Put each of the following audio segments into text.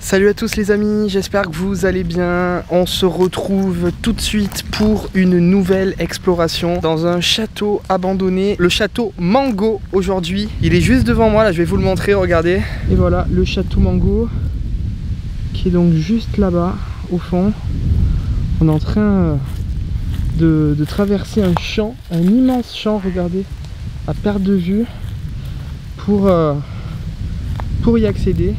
Salut à tous les amis, j'espère que vous allez bien. On se retrouve tout de suite pour une nouvelle exploration dans un château abandonné, le château Mango aujourd'hui. Il est juste devant moi, là je vais vous le montrer, regardez. Et voilà le château Mango qui est donc juste là-bas au fond. On est en train de traverser un champ, un immense champ, regardez, à perte de vue pour y accéder.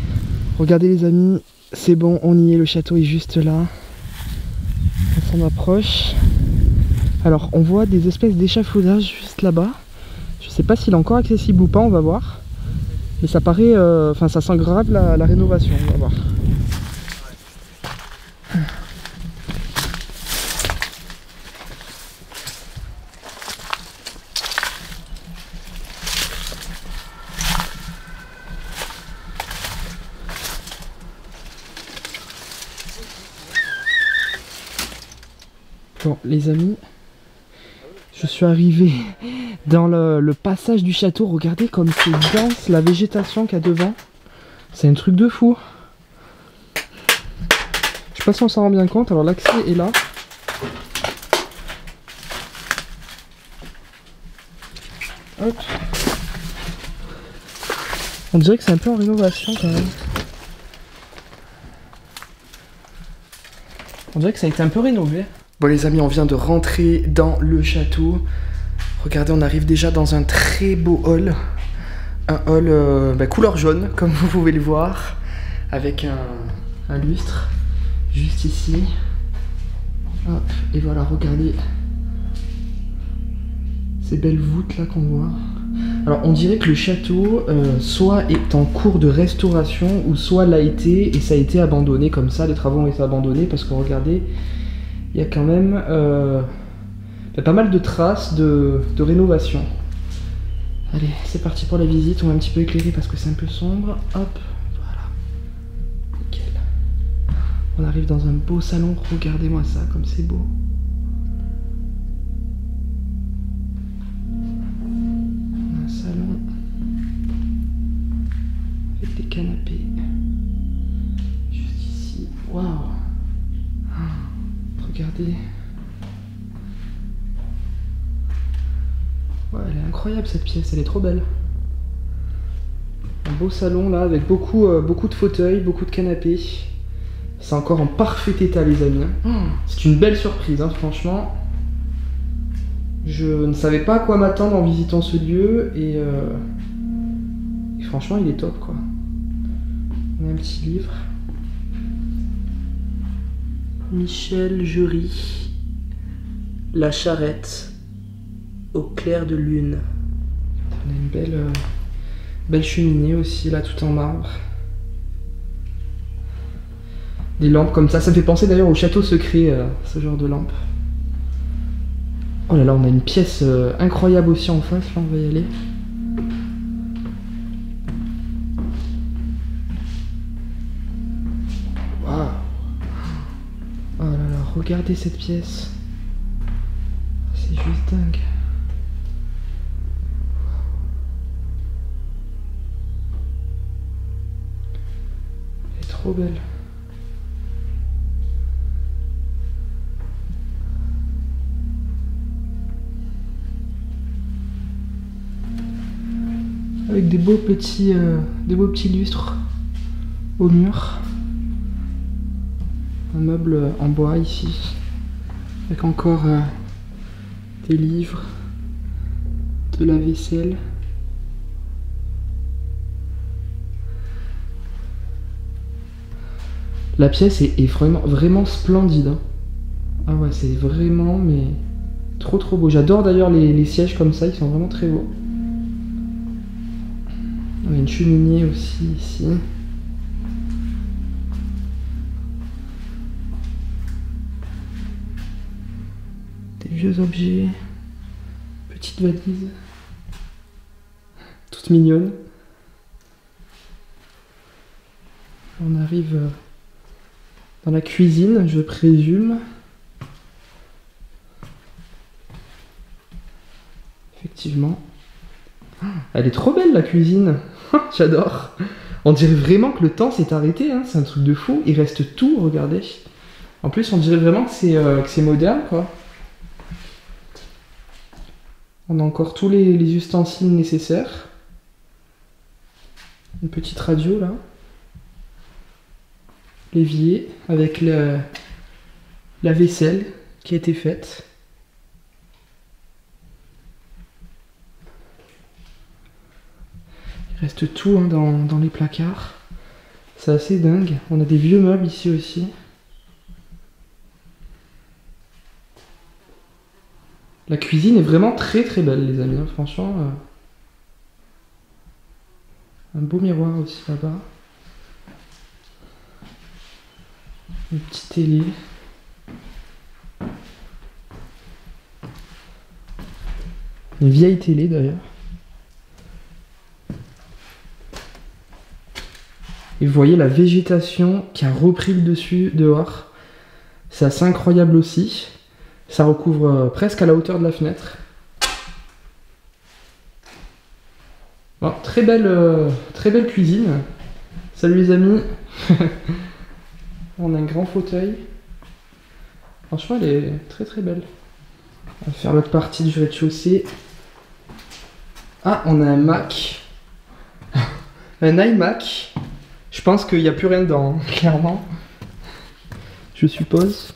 Regardez les amis, c'est bon, on y est, le château est juste là. On s'en approche. Alors on voit des espèces d'échafaudages juste là-bas. Je sais pas s'il est encore accessible ou pas, on va voir. Mais ça paraît, enfin ça sent grave la rénovation, on va voir. Bon les amis, je suis arrivé dans le passage du château. Regardez comme c'est dense la végétation qu'il y a devant. C'est un truc de fou. Je sais pas si on s'en rend bien compte. Alors l'accès est là. Hop. On dirait que c'est un peu en rénovation quand même. On dirait que ça a été un peu rénové. Bon les amis, on vient de rentrer dans le château. Regardez, on arrive déjà dans un très beau hall. Un hall couleur jaune, comme vous pouvez le voir. Avec un lustre, juste ici. Hop, et voilà, regardez. Ces belles voûtes là qu'on voit. Alors on dirait que le château soit est en cours de restauration, ou soit l'a été et ça a été abandonné comme ça. Les travaux ont été abandonnés parce que regardez, il y a quand même pas mal de traces de rénovation. Allez, c'est parti pour la visite. On va un petit peu éclairer parce que c'est un peu sombre. Hop, voilà. Nickel. On arrive dans un beau salon. Regardez-moi ça, comme c'est beau. On a un salon avec des canapés. Juste ici. Waouh! Regardez. Ouais, elle est incroyable cette pièce, elle est trop belle. Un beau salon là avec beaucoup de fauteuils, beaucoup de canapés. C'est encore en parfait état les amis. C'est une belle surprise hein, franchement. Je ne savais pas à quoi m'attendre en visitant ce lieu et franchement il est top quoi. On a un petit livre. Michel Jury, La Charrette, au clair de lune. On a une belle cheminée aussi, là, tout en marbre. Des lampes comme ça me fait penser d'ailleurs au château secret, ce genre de lampe. Oh là là, on a une pièce incroyable aussi en face, là, on va y aller. Waouh! Oh là là, regardez cette pièce. C'est juste dingue. Elle est trop belle. Avec des beaux petits lustres au mur. Un meuble en bois ici, avec encore des livres, de la vaisselle. La pièce est vraiment splendide. Hein. Ah ouais, c'est vraiment, mais trop beau. J'adore d'ailleurs les sièges comme ça, ils sont vraiment très beaux. On a une cheminée aussi ici. Des vieux objets, petite valise, toute mignonne. On arrive dans la cuisine, je présume. Effectivement. Elle est trop belle la cuisine. J'adore. On dirait vraiment que le temps s'est arrêté, hein. C'est un truc de fou. Il reste tout, regardez. En plus, on dirait vraiment que c'est moderne, quoi. On a encore tous les ustensiles nécessaires. Une petite radio, là. L'évier, avec la vaisselle qui a été faite. Il reste tout, hein, dans les placards. C'est assez dingue. On a des vieux meubles ici aussi. La cuisine est vraiment très très belle, les amis. Franchement, un beau miroir aussi là-bas. Une petite télé. Une vieille télé d'ailleurs. Et vous voyez la végétation qui a repris le dessus dehors. C'est assez incroyable aussi. Ça recouvre presque à la hauteur de la fenêtre. Bon, très belle cuisine. Salut les amis. On a un grand fauteuil. Franchement, elle est très très belle. On va faire l'autre partie du rez-de-chaussée. Ah, on a un Mac. Un iMac. Je pense qu'il n'y a plus rien dedans, hein, clairement. Je suppose.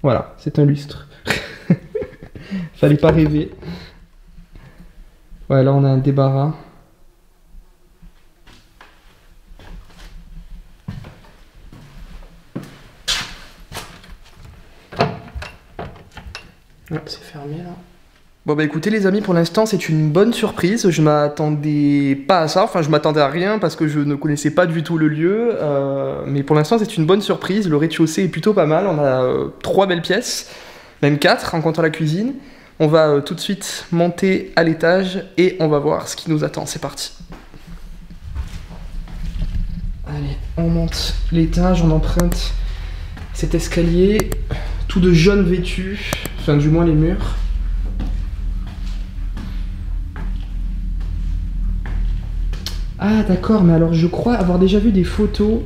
Voilà, c'est un lustre. Fallait pas rêver. Ouais, là on a un débarras. Ah, c'est fermé là. Bon bah écoutez les amis, pour l'instant c'est une bonne surprise. Je m'attendais pas à ça, enfin je m'attendais à rien parce que je ne connaissais pas du tout le lieu. Mais pour l'instant c'est une bonne surprise. Le rez-de-chaussée est plutôt pas mal. On a 3 belles pièces, même 4 en comptant la cuisine. On va tout de suite monter à l'étage et on va voir ce qui nous attend. C'est parti. Allez, on monte l'étage, on emprunte cet escalier, tout de jaune vêtu, enfin du moins les murs. Ah d'accord, mais alors je crois avoir déjà vu des photos.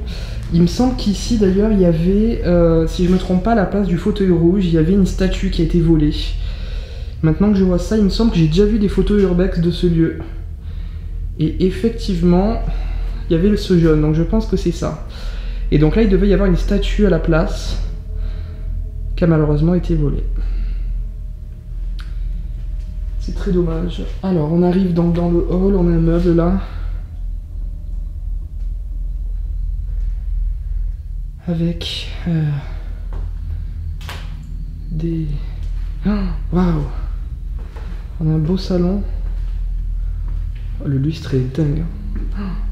Il me semble qu'ici d'ailleurs il y avait, si je me trompe pas, à la place du fauteuil rouge, il y avait une statue qui a été volée. Maintenant que je vois ça, il me semble que j'ai déjà vu des photos urbex de ce lieu. Et effectivement, il y avait ce jaune, donc je pense que c'est ça. Et donc là il devait y avoir une statue à la place, qui a malheureusement été volée. C'est très dommage. Alors on arrive donc dans le hall, on a un meuble là. Avec des... Waouh! On a un beau salon. Oh, le lustre est dingue.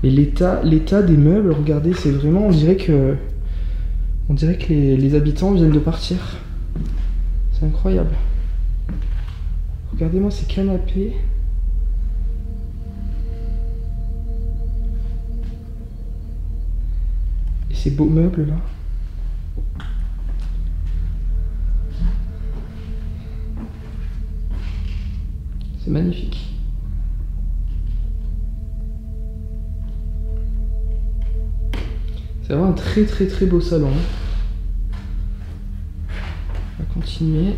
Et l'état des meubles, regardez, c'est vraiment... On dirait que les habitants viennent de partir. C'est incroyable. Regardez-moi ces canapés. Et ces beaux meubles là. C'est magnifique. C'est vraiment un très très très beau salon. On va continuer.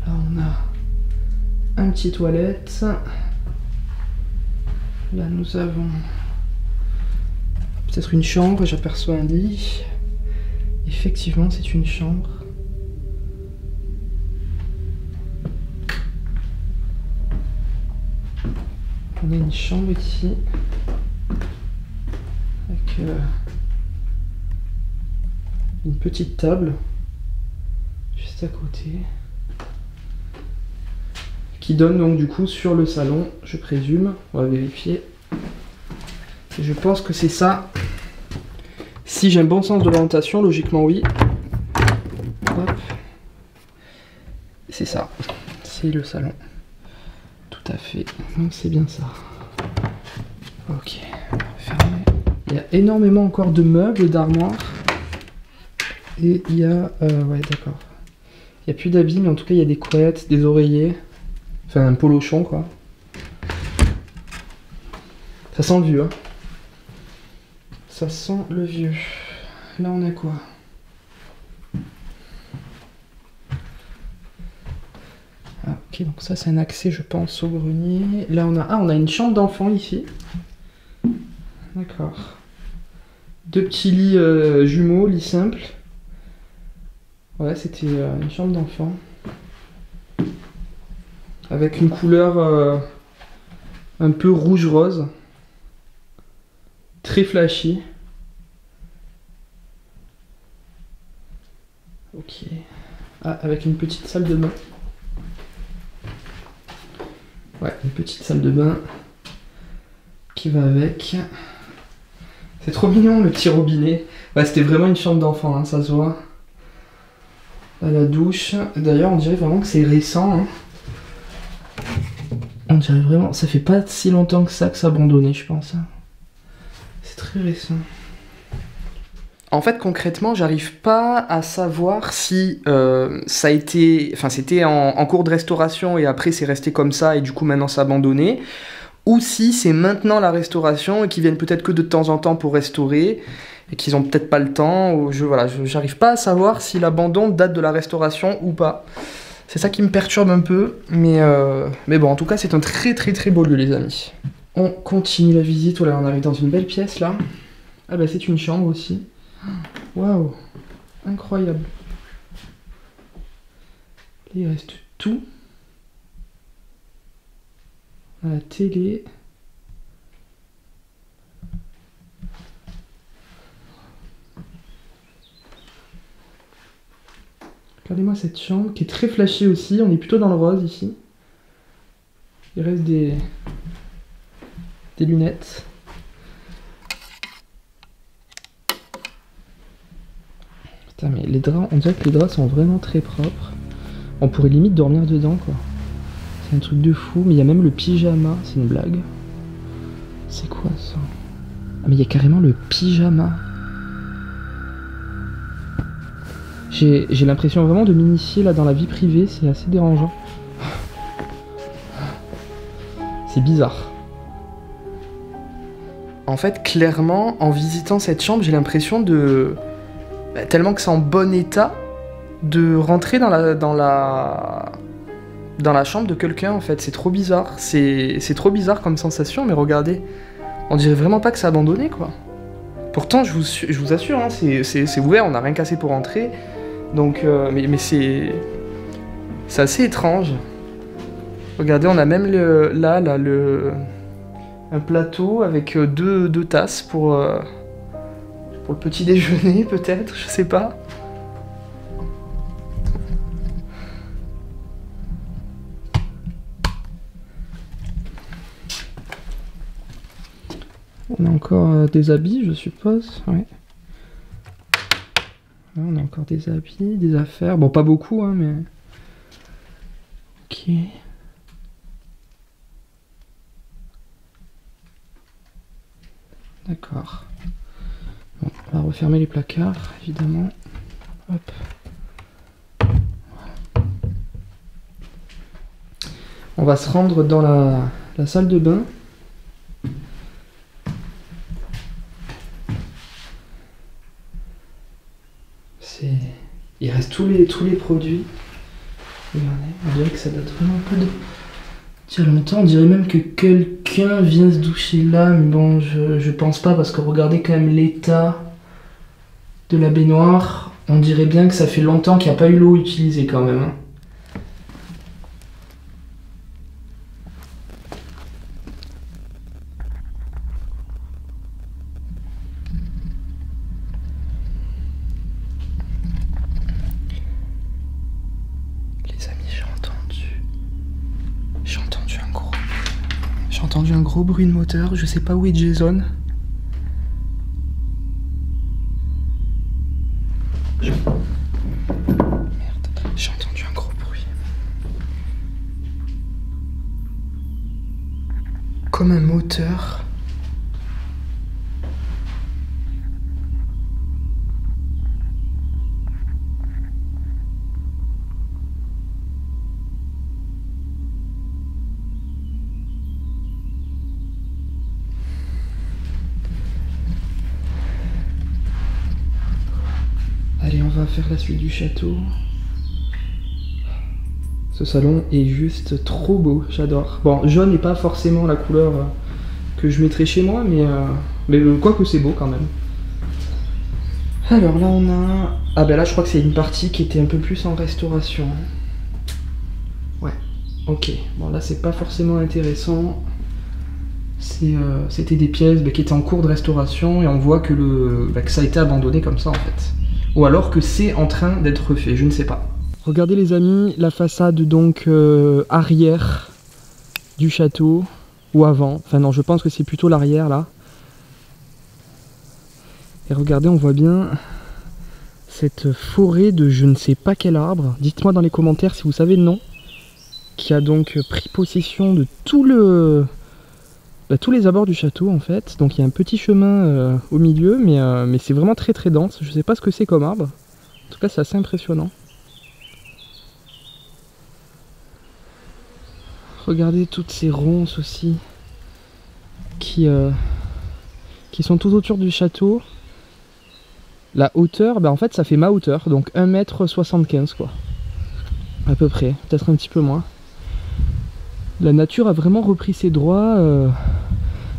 Alors, là on a un petit toilette. Là nous avons peut-être une chambre, j'aperçois un lit. Effectivement c'est une chambre. On a une chambre ici. Avec une petite table. Juste à côté. Qui donne donc du coup sur le salon, je présume. On va vérifier. Et je pense que c'est ça. Si j'ai un bon sens de l'orientation, logiquement oui. Hop. C'est ça. C'est le salon. Tout à fait. Donc c'est bien ça. Ok. Fermé. Il y a énormément encore de meubles, d'armoires. Et il y a... ouais, d'accord. Il n'y a plus d'habits, mais en tout cas il y a des couettes, des oreillers. Enfin, un polochon, quoi. Ça sent le vieux, hein. Ça sent le vieux. Là, on a quoi? Ah, ok, donc ça, c'est un accès, je pense, au grenier. Là, on a une chambre d'enfant, ici. D'accord. 2 petits lits jumeaux, lit simple. Ouais, c'était une chambre d'enfant. Avec une couleur un peu rouge-rose. Très flashy. Ok. Ah, avec une petite salle de bain. Ouais, une petite salle de bain qui va avec. C'est trop mignon le petit robinet. Ouais, c'était vraiment une chambre d'enfant, hein, ça se voit. Là, la douche. D'ailleurs, on dirait vraiment que c'est récent. Hein. On dirait vraiment. Ça fait pas si longtemps que ça abandonné, je pense. Hein. C'est très récent. En fait, concrètement, j'arrive pas à savoir si ça a été, enfin, c'était en cours de restauration et après c'est resté comme ça et du coup maintenant c'est abandonné, ou si c'est maintenant la restauration et qu'ils viennent peut-être que de temps en temps pour restaurer et qu'ils ont peut-être pas le temps. Ou j'arrive pas à savoir si l'abandon date de la restauration ou pas. C'est ça qui me perturbe un peu, mais bon, en tout cas, c'est un très très très beau lieu, les amis. On continue la visite. Voilà, on arrive dans une belle pièce là. Ah bah c'est une chambre aussi. Waouh, incroyable. Là, il reste tout. La télé. Regardez-moi cette chambre qui est très flashée aussi. On est plutôt dans le rose ici. Il reste des lunettes. Putain, mais les draps, on dirait que les draps sont vraiment très propres. On pourrait limite dormir dedans, quoi. C'est un truc de fou. Mais il y a même le pyjama. C'est une blague. C'est quoi ça? Ah, mais il y a carrément le pyjama. J'ai l'impression vraiment de m'initier là dans la vie privée. C'est assez dérangeant. C'est bizarre. En fait, clairement, en visitant cette chambre, j'ai l'impression de... tellement que c'est en bon état, de rentrer dans la chambre de quelqu'un, en fait. C'est trop bizarre. C'est trop bizarre comme sensation, mais regardez. On dirait vraiment pas que c'est abandonné, quoi. Pourtant, je vous assure, hein, c'est ouvert, on n'a rien cassé pour rentrer. Donc, mais c'est assez étrange. Regardez, on a même un plateau avec deux tasses pour le petit déjeuner, peut-être, je sais pas. On a encore des habits, je suppose. Ouais. Là, on a encore des habits, des affaires. Bon, pas beaucoup, hein, mais... Ok. D'accord. Bon, on va refermer les placards, évidemment. Hop. On va se rendre dans la salle de bain. Il reste tous les produits. Regardez, on dirait que ça date vraiment pas d'il y a longtemps. On dirait même que quelqu'un vient se doucher là, mais bon, je pense pas, parce que regardez quand même l'état de la baignoire. On dirait bien que ça fait longtemps qu'il n'y a pas eu l'eau utilisée quand même. Hein. J'ai entendu un gros bruit de moteur, je sais pas où est Jason. Merde, j'ai entendu un gros bruit. Comme un moteur. Allez, on va faire la suite du château. Ce salon est juste trop beau, j'adore. Bon, jaune n'est pas forcément la couleur que je mettrais chez moi, mais quoi que c'est beau quand même. Alors là on a... Ah ben là je crois que c'est une partie qui était un peu plus en restauration. Ouais, ok. Bon là c'est pas forcément intéressant. C'était des pièces qui étaient en cours de restauration et on voit que, que ça a été abandonné comme ça en fait. Ou alors que c'est en train d'être refait, je ne sais pas. Regardez les amis, la façade donc arrière du château, ou avant, enfin non je pense que c'est plutôt l'arrière là. Et regardez on voit bien cette forêt de je ne sais pas quel arbre, dites-moi dans les commentaires si vous savez le nom, qui a donc pris possession de tout tous les abords du château en fait. Donc il y a un petit chemin au milieu, mais c'est vraiment très très dense, je ne sais pas ce que c'est comme arbre, en tout cas c'est assez impressionnant. Regardez toutes ces ronces aussi qui sont tout autour du château. La hauteur, en fait ça fait ma hauteur, donc 1,75 m quoi. À peu près, peut-être un petit peu moins. La nature a vraiment repris ses droits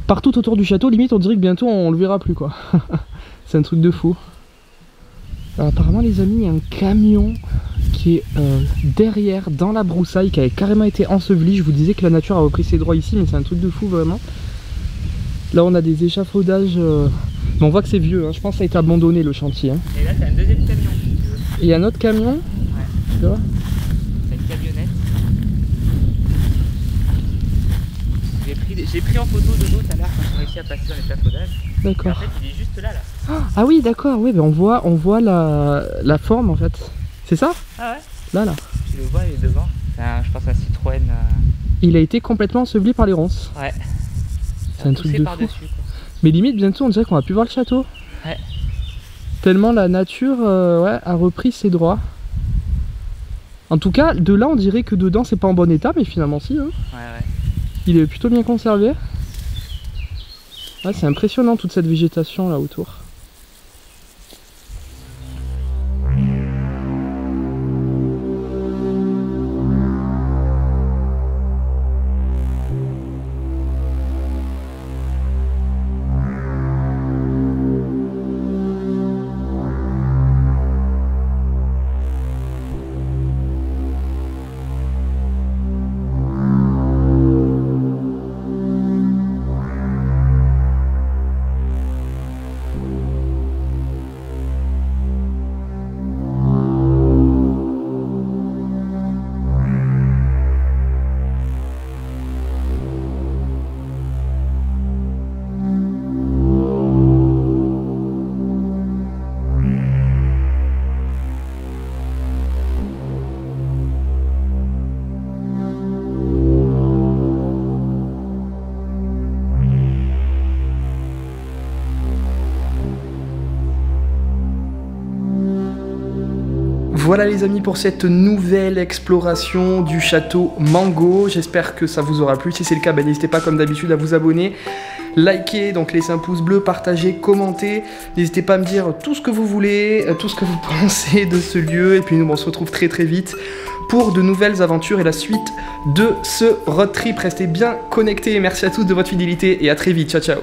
partout autour du château, limite on dirait que bientôt on le verra plus quoi. C'est un truc de fou. Alors, apparemment les amis, il y a un camion qui est derrière dans la broussaille, qui avait carrément été enseveli. Je vous disais que la nature a repris ses droits ici, mais c'est un truc de fou vraiment. Là on a des échafaudages, mais on voit que c'est vieux, hein. Je pense que ça a été abandonné le chantier. Hein. Et là t'as un deuxième camion si tu veux. Et il y a un autre camion. Ouais. Tu vois, c'est une camionnette. J'ai pris en photo de l'eau tout à l'heure quand j'ai réussi à passer dans l'échafaudage. D'accord. En fait il est juste là. Ah oui d'accord, oui, on voit la forme en fait. C'est ça? Ah ouais. Là. Tu le vois, il est devant. Je pense un Citroën. Il a été complètement enseveli par les ronces. Ouais. C'est un truc de fou. Mais limite bientôt on dirait qu'on va plus voir le château. Ouais. Tellement la nature ouais, a repris ses droits. En tout cas de là on dirait que dedans c'est pas en bon état, mais finalement si. Hein. Ouais. Il est plutôt bien conservé. Ouais, c'est impressionnant toute cette végétation là autour. Voilà les amis pour cette nouvelle exploration du château Mango. J'espère que ça vous aura plu. Si c'est le cas, n'hésitez pas comme d'habitude à vous abonner, liker, donc laisser un pouce bleu, partager, commenter. N'hésitez pas à me dire tout ce que vous voulez, tout ce que vous pensez de ce lieu. Et puis nous on se retrouve très très vite pour de nouvelles aventures et la suite de ce road trip. Restez bien connectés. Merci à tous de votre fidélité et à très vite. Ciao ciao.